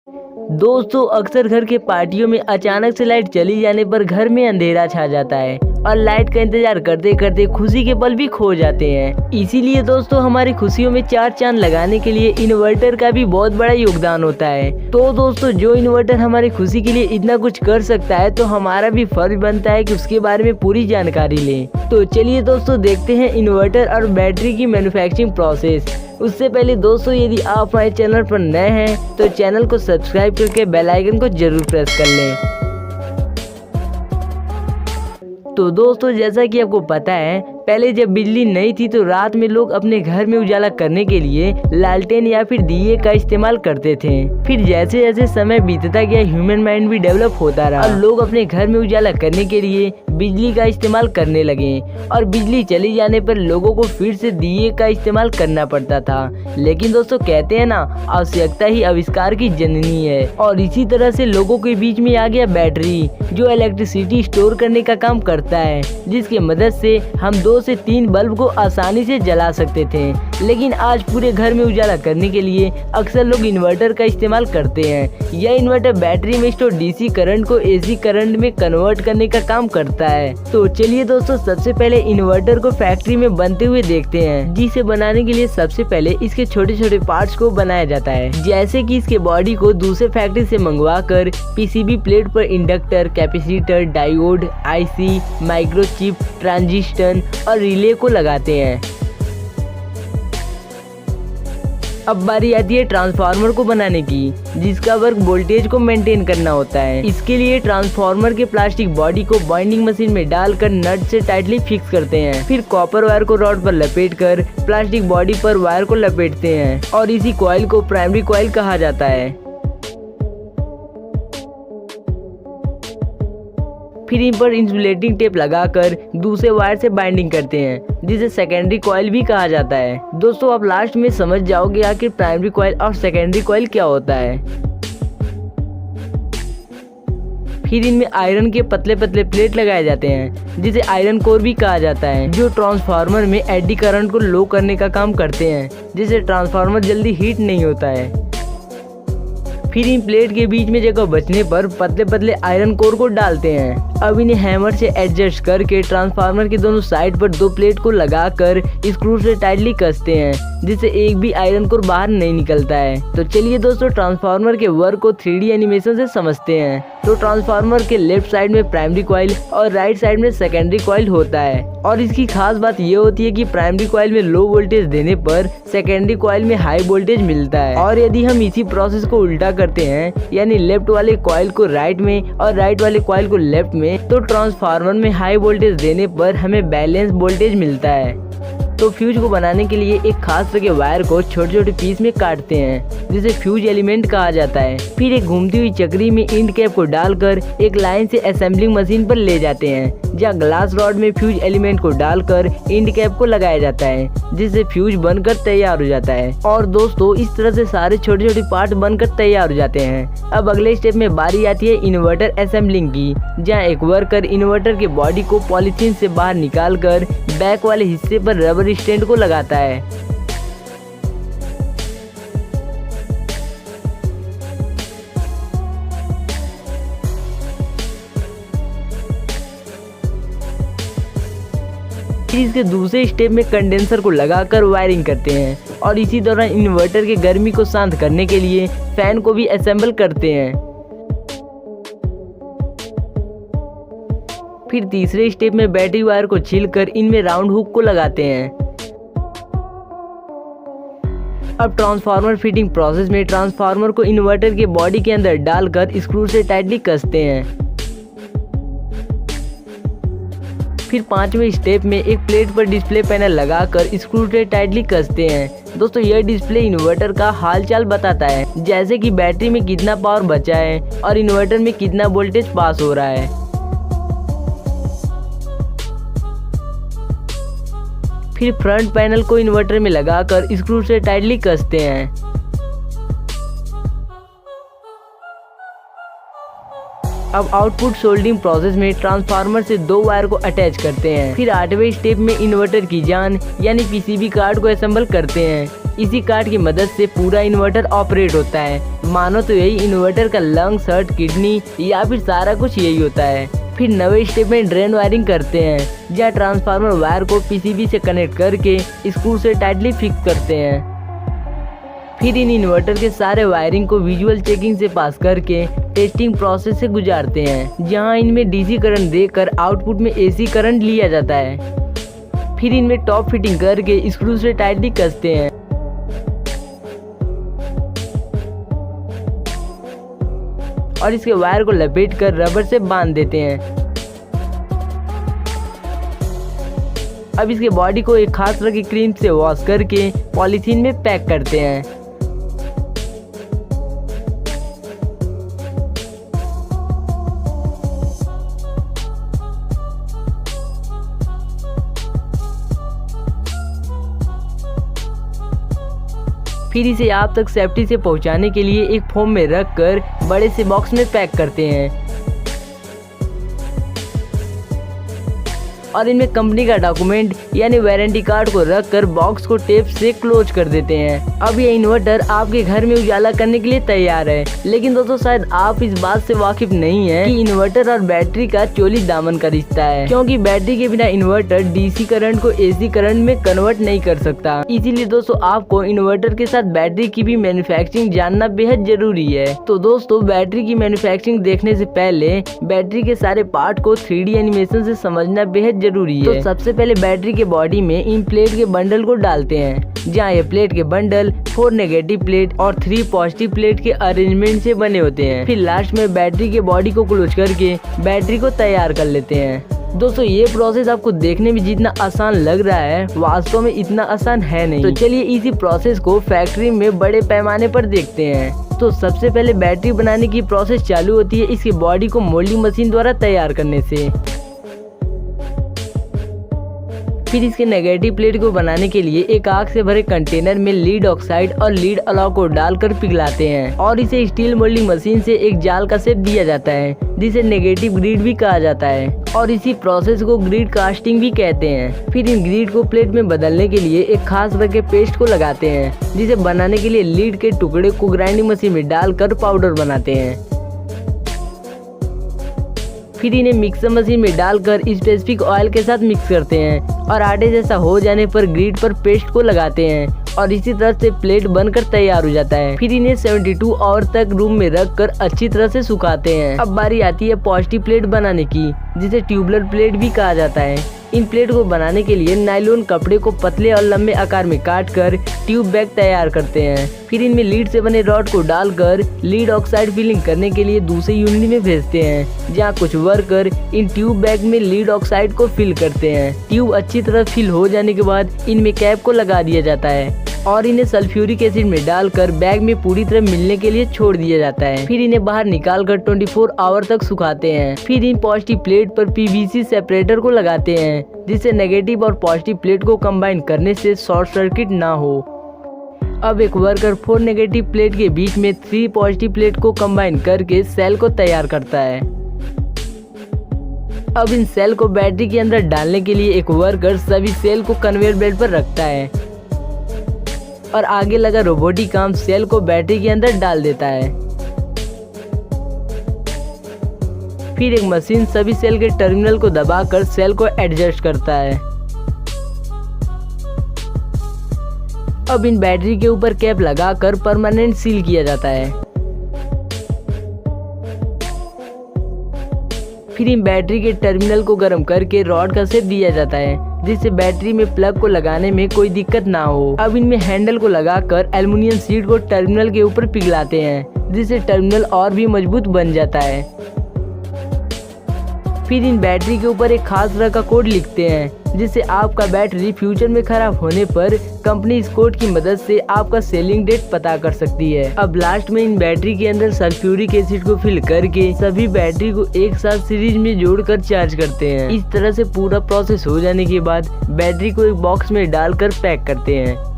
दोस्तों अक्सर घर के पार्टियों में अचानक से लाइट चली जाने पर घर में अंधेरा छा जाता है और लाइट का इंतजार करते करते खुशी के पल भी खो जाते हैं। इसीलिए दोस्तों हमारी खुशियों में चार चांद लगाने के लिए इन्वर्टर का भी बहुत बड़ा योगदान होता है। तो दोस्तों जो इन्वर्टर हमारी खुशी के लिए इतना कुछ कर सकता है तो हमारा भी फर्ज बनता है कि उसके बारे में पूरी जानकारी लें। तो चलिए दोस्तों देखते हैं इन्वर्टर और बैटरी की मैन्युफैक्चरिंग प्रोसेस। उससे पहले दोस्तों यदि आप हमारे चैनल पर नए हैं तो चैनल को सब्सक्राइब करके बेल आइकन को जरूर प्रेस कर लें। तो दोस्तों जैसा कि आपको पता है पहले जब बिजली नहीं थी तो रात में लोग अपने घर में उजाला करने के लिए लालटेन या फिर दिए का इस्तेमाल करते थे। फिर जैसे जैसे समय बीतता गया ह्यूमन माइंड भी डेवलप होता रहा और लोग अपने घर में उजाला करने के लिए बिजली का इस्तेमाल करने लगे और बिजली चली जाने पर लोगों को फिर से दिए का इस्तेमाल करना पड़ता था। लेकिन दोस्तों कहते हैं ना, आवश्यकता ही आविष्कार की जननी है। और इसी तरह से लोगों के बीच में आ गया बैटरी, जो इलेक्ट्रिसिटी स्टोर करने का काम करता है, जिसकी मदद से हम 2 से 3 बल्ब को आसानी से जला सकते थे। लेकिन आज पूरे घर में उजाला करने के लिए अक्सर लोग इन्वर्टर का इस्तेमाल करते हैं। यह इन्वर्टर बैटरी में स्टोर डीसी करंट को एसी करंट में कन्वर्ट करने का काम करता है। तो चलिए दोस्तों सबसे पहले इन्वर्टर को फैक्ट्री में बनते हुए देखते हैं, जिसे बनाने के लिए सबसे पहले इसके छोटे छोटे पार्ट्स को बनाया जाता है। जैसे कि इसके बॉडी को दूसरे फैक्ट्री से मंगवा कर पीसीबी प्लेट पर inductor, capacitor, diode, IC, microchip, transistor और रिले को लगाते हैं। अब बारी आती है ट्रांसफार्मर को बनाने की, जिसका वर्क वोल्टेज को मेंटेन करना होता है। इसके लिए ट्रांसफार्मर के प्लास्टिक बॉडी को बाइंडिंग मशीन में डालकर नट से टाइटली फिक्स करते हैं। फिर कॉपर वायर को रॉड पर लपेटकर प्लास्टिक बॉडी पर वायर को लपेटते हैं और इसी कॉइल को प्राइमरी कॉइल कहा जाता है। फिर इन पर इंसुलेटिंग टेप लगाकर दूसरे वायर से बाइंडिंग करते हैं, जिसे सेकेंडरी कॉइल भी कहा जाता है। दोस्तों आप लास्ट में समझ जाओगे आखिर प्राइमरी कॉइल और सेकेंडरी कॉइल क्या होता है। फिर इनमें आयरन के पतले पतले प्लेट लगाए जाते हैं, जिसे आयरन कोर भी कहा जाता है, जो ट्रांसफार्मर में एडी करंट को लो करने का काम करते हैं, जिससे ट्रांसफार्मर जल्दी हीट नहीं होता है। फिर इन प्लेट के बीच में जगह बचने पर पतले पतले आयरन कोर को डालते हैं। अब इन्हें हैमर से एडजस्ट करके ट्रांसफार्मर के दोनों साइड पर 2 प्लेट को लगाकर स्क्रू से टाइटली कसते हैं, जिससे एक भी आयरन कोर बाहर नहीं निकलता है। तो चलिए दोस्तों ट्रांसफार्मर के वर्क को 3D एनिमेशन से समझते हैं। तो ट्रांसफार्मर के लेफ्ट साइड में प्राइमरी कॉइल और राइट साइड में सेकेंडरी कॉइल होता है। और इसकी खास बात ये होती है कि प्राइमरी कॉइल में लो वोल्टेज देने पर सेकेंडरी कॉइल में हाई वोल्टेज मिलता है। और यदि हम इसी प्रोसेस को उल्टा करते हैं, यानी लेफ्ट वाले कॉइल को राइट में और राइट वाले कॉइल को लेफ्ट में, तो ट्रांसफार्मर में हाई वोल्टेज देने पर हमें बैलेंस वोल्टेज मिलता है। तो फ्यूज को बनाने के लिए एक खास तरह के वायर को छोटे छोटे पीस में काटते हैं, जिसे फ्यूज एलिमेंट कहा जाता है। फिर एक घूमती हुई चक्री में इंड कैप को डालकर एक लाइन से असेंबलिंग मशीन पर ले जाते हैं, जहाँ ग्लास रॉड में फ्यूज एलिमेंट को डालकर इंड कैप को लगाया जाता है, जिससे फ्यूज बनकर तैयार हो जाता है। और दोस्तों इस तरह से सारे छोटे छोटे पार्ट बनकर तैयार हो जाते हैं। अब अगले स्टेप में बारी आती है इन्वर्टर असेंबलिंग की, जहाँ एक वर्कर इन्वर्टर के बॉडी को पॉलीथीन से बाहर निकाल कर बैक वाले हिस्से पर रबर स्टैंड को लगाता है। फिर इसके दूसरे स्टेप में कंडेंसर को लगाकर वायरिंग करते हैं और इसी दौरान इन्वर्टर के गर्मी को शांत करने के लिए फैन को भी असेंबल करते हैं। फिर तीसरे स्टेप में बैटरी वायर को छीलकर इनमें राउंड हुक को लगाते हैं। अब ट्रांसफार्मर फिटिंग प्रोसेस में ट्रांसफार्मर को इन्वर्टर के बॉडी के अंदर डालकर स्क्रू से टाइटली कसते हैं। फिर 5वें स्टेप में एक प्लेट पर डिस्प्ले पैनल लगाकर स्क्रू से टाइटली कसते हैं। दोस्तों यह डिस्प्ले इन्वर्टर का हालचाल बताता है, जैसे कि बैटरी में कितना पावर बचा है और इन्वर्टर में कितना वोल्टेज पास हो रहा है। फिर फ्रंट पैनल को इन्वर्टर में लगाकर स्क्रू से टाइटली कसते हैं। अब आउटपुट सोल्डरिंग प्रोसेस में ट्रांसफार्मर से 2 वायर को अटैच करते हैं। फिर 8वें स्टेप में इन्वर्टर की जान यानी पीसीबी कार्ड को असेंबल करते हैं। इसी कार्ड की मदद से पूरा इन्वर्टर ऑपरेट होता है। मानो तो यही इन्वर्टर का लंग्स, हार्ट, किडनी या फिर सारा कुछ यही होता है। फिर 9वें स्टेप में ड्रेन वायरिंग करते हैं, जहाँ ट्रांसफार्मर वायर को पीसीबी से कनेक्ट करके स्क्रू से टाइटली फिक्स करते हैं। फिर इन इन्वर्टर के सारे वायरिंग को विजुअल चेकिंग से पास करके टेस्टिंग प्रोसेस से गुजारते हैं, जहां इनमें डीसी करंट देकर आउटपुट में एसी करंट लिया जाता है। फिर इनमें टॉप फिटिंग करके स्क्रू से टाइटली कसते हैं और इसके वायर को लपेट कर रबर से बांध देते हैं। अब इसके बॉडी को एक खास तरह की क्रीम से वॉश करके पॉलीथीन में पैक करते हैं। फिर इसे आप तक सेफ्टी से पहुंचाने के लिए एक फोम में रखकर बड़े से बॉक्स में पैक करते हैं और इनमें कंपनी का डॉक्यूमेंट यानी वारंटी कार्ड को रखकर बॉक्स को टेप से क्लोज कर देते हैं। अब ये इन्वर्टर आपके घर में उजाला करने के लिए तैयार है। लेकिन दोस्तों शायद आप इस बात से वाकिफ नहीं है कि इन्वर्टर और बैटरी का चोली दामन का रिश्ता है, क्योंकि बैटरी के बिना इन्वर्टर डीसी करंट को एसी करंट में कन्वर्ट नहीं कर सकता। इसीलिए दोस्तों आपको इन्वर्टर के साथ बैटरी की भी मैन्युफैक्चरिंग जानना बेहद जरूरी है। तो दोस्तों बैटरी की मैन्युफैक्चरिंग देखने से पहले बैटरी के सारे पार्ट को 3D एनिमेशन से समझना बेहद जरूरी है। तो सबसे पहले बैटरी के बॉडी में इन प्लेट के बंडल को डालते हैं, जहाँ ये प्लेट के बंडल 4 नेगेटिव प्लेट और 3 पॉजिटिव प्लेट के अरेंजमेंट से बने होते हैं। फिर लास्ट में बैटरी के बॉडी को क्लोज करके बैटरी को तैयार कर लेते हैं। दोस्तों ये प्रोसेस आपको देखने में जितना आसान लग रहा है वास्तव में इतना आसान है नहीं। तो चलिए इसी प्रोसेस को फैक्ट्री में बड़े पैमाने पर देखते हैं। तो सबसे पहले बैटरी बनाने की प्रोसेस चालू होती है इसके बॉडी को मोल्डिंग मशीन द्वारा तैयार करने से। फिर इसके नेगेटिव प्लेट को बनाने के लिए एक आग से भरे कंटेनर में लीड ऑक्साइड और लीड अलाव को डालकर पिघलाते हैं और इसे स्टील मोल्डिंग मशीन से एक जाल का शेप दिया जाता है, जिसे नेगेटिव ग्रिड भी कहा जाता है और इसी प्रोसेस को ग्रिड कास्टिंग भी कहते हैं। फिर इन ग्रिड को प्लेट में बदलने के लिए एक खास तरह के पेस्ट को लगाते हैं, जिसे बनाने के लिए लीड के टुकड़े को ग्राइंडिंग मशीन में डालकर पाउडर बनाते हैं। फिर इन्हें मिक्सर मशीन में डालकर स्पेसिफिक ऑयल के साथ मिक्स करते हैं और आटे जैसा हो जाने पर ग्रिड पर पेस्ट को लगाते हैं और इसी तरह से प्लेट बनकर तैयार हो जाता है। फिर इन्हें 72 आवर तक रूम में रखकर अच्छी तरह से सुखाते हैं। अब बारी आती है पॉजिटिव प्लेट बनाने की, जिसे ट्यूबुलर प्लेट भी कहा जाता है। इन प्लेट को बनाने के लिए नायलॉन कपड़े को पतले और लंबे आकार में काटकर ट्यूब बैग तैयार करते हैं। फिर इनमें लीड से बने रॉड को डालकर लीड ऑक्साइड फिलिंग करने के लिए दूसरी यूनिट में भेजते हैं, जहां कुछ वर्कर इन ट्यूब बैग में लीड ऑक्साइड को फिल करते हैं। ट्यूब अच्छी तरह फिल हो जाने के बाद इनमें कैप को लगा दिया जाता है और इन्हें सल्फ्यूरिक एसिड में डालकर बैग में पूरी तरह मिलने के लिए छोड़ दिया जाता है। फिर इन्हें बाहर निकालकर 24 आवर तक सुखाते हैं। फिर इन पॉजिटिव प्लेट पर पीवीसी सेपरेटर को लगाते हैं, जिससे नेगेटिव और पॉजिटिव प्लेट को कंबाइन करने से शॉर्ट सर्किट ना हो। अब एक वर्कर 4 नेगेटिव प्लेट के बीच में 3 पॉजिटिव प्लेट को कंबाइन करके सेल को तैयार करता है। अब इन सेल को बैटरी के अंदर डालने के लिए एक वर्कर सभी सेल को कन्वेयर बेल्ट पर रखता है और आगे लगा रोबोटिक आर्म सेल को बैटरी के अंदर डाल देता है। फिर एक मशीन सभी सेल के टर्मिनल को दबाकर सेल को एडजस्ट करता है। अब इन बैटरी के ऊपर कैप लगाकर परमानेंट सील किया जाता है। फिर इन बैटरी के टर्मिनल को गर्म करके रॉड का शेप दिया जाता है, जिससे बैटरी में प्लग को लगाने में कोई दिक्कत ना हो। अब इनमें हैंडल को लगाकर एल्युमिनियम शीट को टर्मिनल के ऊपर पिघलाते हैं, जिससे टर्मिनल और भी मजबूत बन जाता है। फिर इन बैटरी के ऊपर एक खास तरह का कोड लिखते हैं, जिससे आपका बैटरी फ्यूचर में खराब होने पर कंपनी इस कोड की मदद से आपका सेलिंग डेट पता कर सकती है। अब लास्ट में इन बैटरी के अंदर सल्फ्यूरिक एसिड को फिल करके सभी बैटरी को एक साथ सीरीज में जोड़कर चार्ज करते हैं। इस तरह से पूरा प्रोसेस हो जाने के बाद बैटरी को एक बॉक्स में डालकर पैक करते हैं।